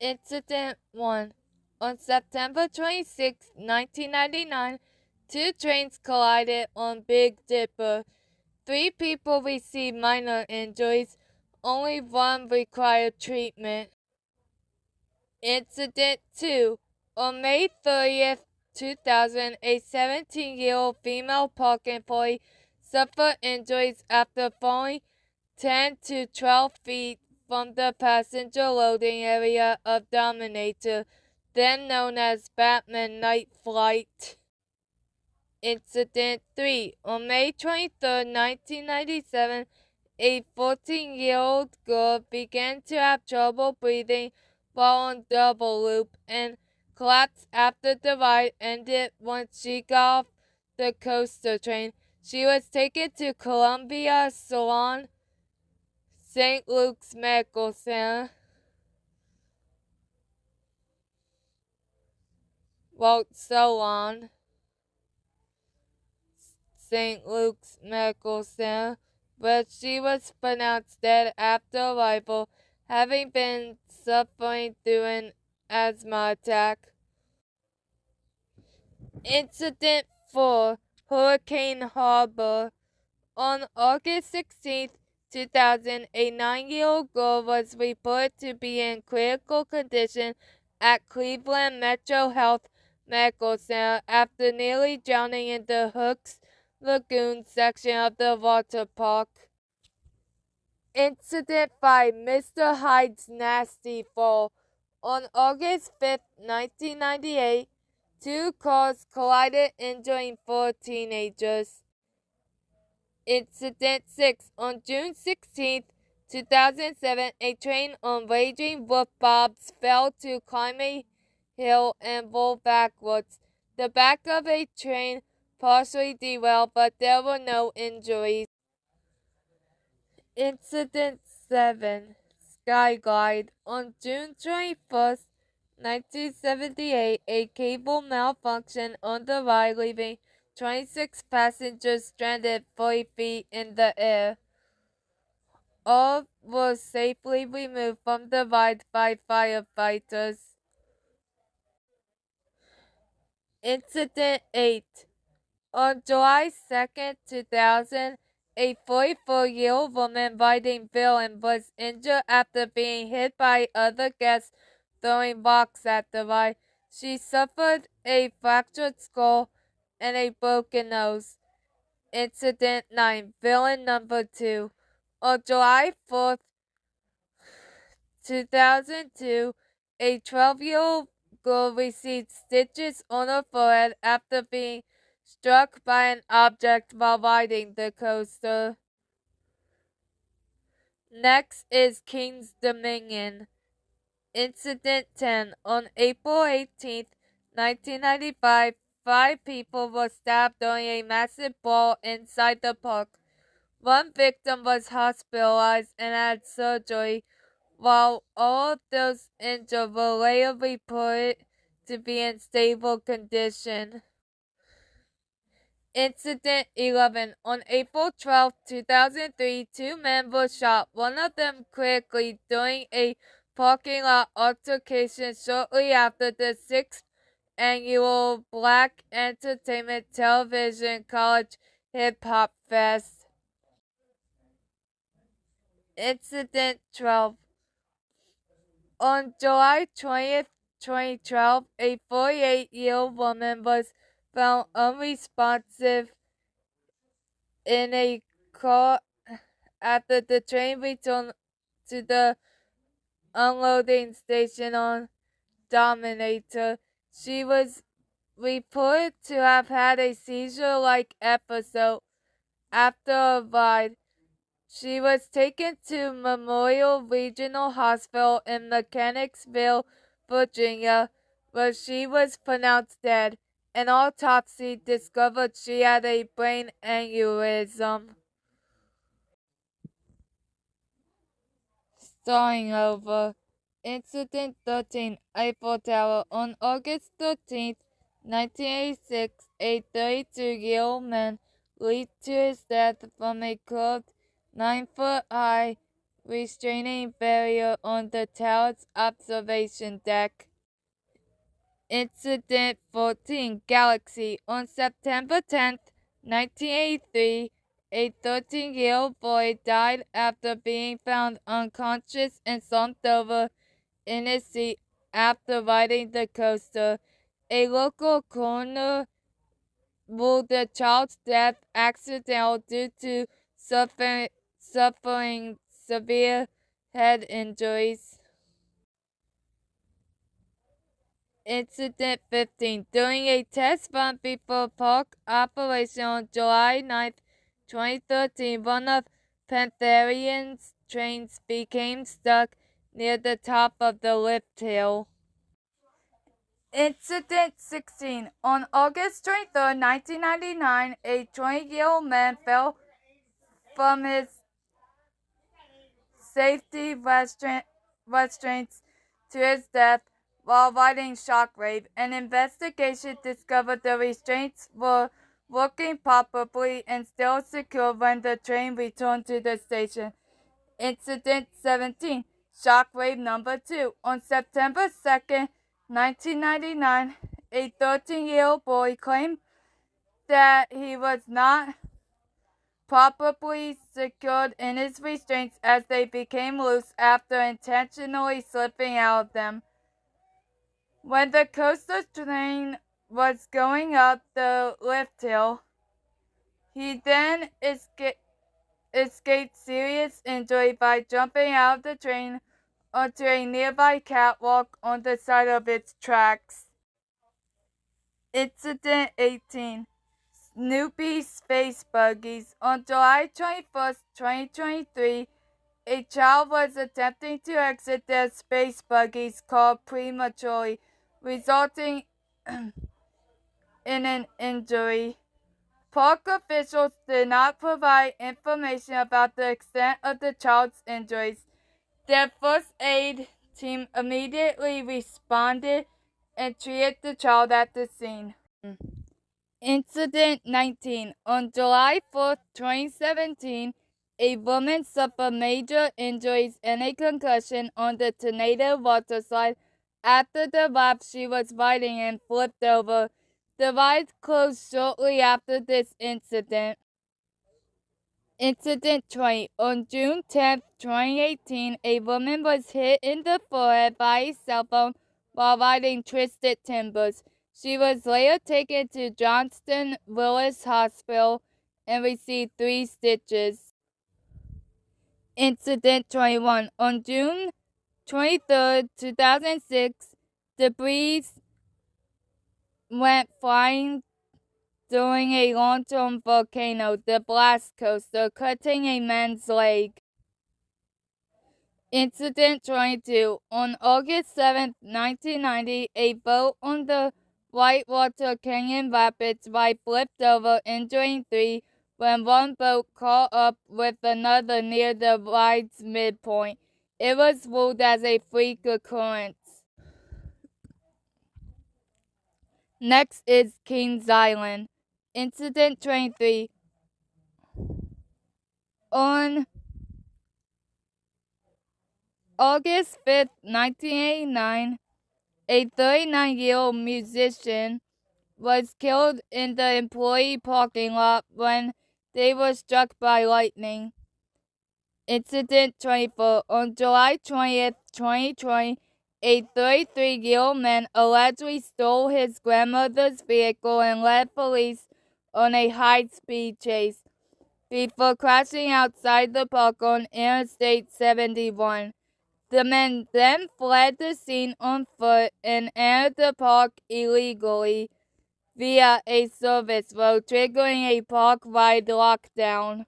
Incident 1. On September 26, 1999, two trains collided on Big Dipper. 3 people received minor injuries. Only 1 required treatment. Incident 2. On May 30th, 2000, a 17-year-old female park employee suffered injuries after falling 10 to 12 feet from the passenger loading area of Dominator, then known as Batman Night Flight. Incident 3. On May 23, 1997, a 14-year-old girl began to have trouble breathing while on double loop and collapsed after the ride ended once she got off the coaster train. She was taken to Columbia Salon, St. Luke's Medical Center. St. Luke's Medical Center, but she was pronounced dead after arrival, having been suffering through an asthma attack. Incident 4. Hurricane Harbor. On August 16, 2000, a 9-year-old girl was reported to be in critical condition at Cleveland Metro Health Medical Center after nearly drowning in the Hooks Lagoon section of the water park. Incident 5. Mr. Hyde's Nasty Fall. On August 5, 1998, 2 cars collided, injuring 4 teenagers. Incident 6. On June 16, 2007, a train on Raging Wolf Bob's fell to climb a hill and roll backwards. The back of a train partially derailed, but there were no injuries. Incident 7. Skyglide. On June 21, 1978, a cable malfunctioned on the ride, leaving 26 passengers stranded 40 feet in the air. All were safely removed from the ride by firefighters. Incident 8. On July 2, 2000, a 44-year-old woman riding Villain was injured after being hit by other guests throwing rocks at the ride. She suffered a fractured skull and a broken nose. Incident 9. Villain number 2. On July 4th, 2002, a 12-year-old girl received stitches on her forehead after being struck by an object while riding the coaster. Next is King's Dominion. Incident 10. On April 18, 1995, 5 people were stabbed during a massive brawl inside the park. 1 victim was hospitalized and had surgery, while all of those injured were later reported to be in stable condition. Incident 11. On April 12, 2003, 2 men were shot, one of them critically, during a parking lot altercation shortly after the 6th annual Black Entertainment Television College Hip Hop Fest. Incident 12. On July 20th, 2012, a 48-year-old woman was found unresponsive in a car after the train returned to the unloading station on Dominator. She was reported to have had a seizure-like episode after a ride. She was taken to Memorial Regional Hospital in Mechanicsville, Virginia, where she was pronounced dead. An autopsy discovered she had a brain aneurysm. Starting over. Incident 13. Eiffel Tower. On August 13, 1986, a 32-year-old man leaped to his death from a curved 9-foot-high restraining barrier on the tower's observation deck. Incident 14 Galaxy. On September 10th, 1983, a 13-year-old boy died after being found unconscious and slumped over in his seat after riding the coaster. A local coroner ruled the child's death accidental due to suffering severe head injuries. Incident 15. During a test run before park operation on July 9th, 2013, one of Pantherian's trains became stuck near the top of the lift hill. Incident 16. On August 23, 1999, a 20-year-old man fell from his safety restraints to his death while riding Shockwave. An investigation discovered the restraints were working properly and still secure when the train returned to the station. Incident 17. Shockwave number 2. On September 2nd, 1999, a 13-year-old boy claimed that he was not properly secured in his restraints as they became loose after intentionally slipping out of them. When the coaster train was going up the lift hill, he then escaped serious injury by jumping out of the train onto a nearby catwalk on the side of its tracks. Incident 18. Snoopy Space Buggies. On July 21st, 2023, a child was attempting to exit their space buggies called prematurely, resulting in an injury. Park officials did not provide information about the extent of the child's injuries. Their first aid team immediately responded and treated the child at the scene. Incident 19. On July 4th, 2017, a woman suffered major injuries and a concussion on the Tornado water slide after the raft she was riding in flipped over. The ride closed shortly after this incident. Incident 20. On June 10th, 2018, a woman was hit in the forehead by a cell phone while riding Twisted Timbers. She was later taken to Johnston Willis Hospital and received 3 stitches. Incident 21. On June 23, 2006, debris went flying during a launch on Volcano, the blast coaster, cutting a man's leg. Incident 22. On August 7, 1990, a boat on the Whitewater Canyon Rapids ride flipped over, injuring 3 when one boat caught up with another near the ride's midpoint. It was ruled as a freak occurrence. Next is Kings Island. Incident 23. On August 5, 1989, a 39-year-old musician was killed in the employee parking lot when they were struck by lightning. Incident 24. On July 20th, 2020, a 33-year-old man allegedly stole his grandmother's vehicle and led police on a high-speed chase before crashing outside the park on Interstate 71. The man then fled the scene on foot and entered the park illegally via a service road, triggering a park-wide lockdown.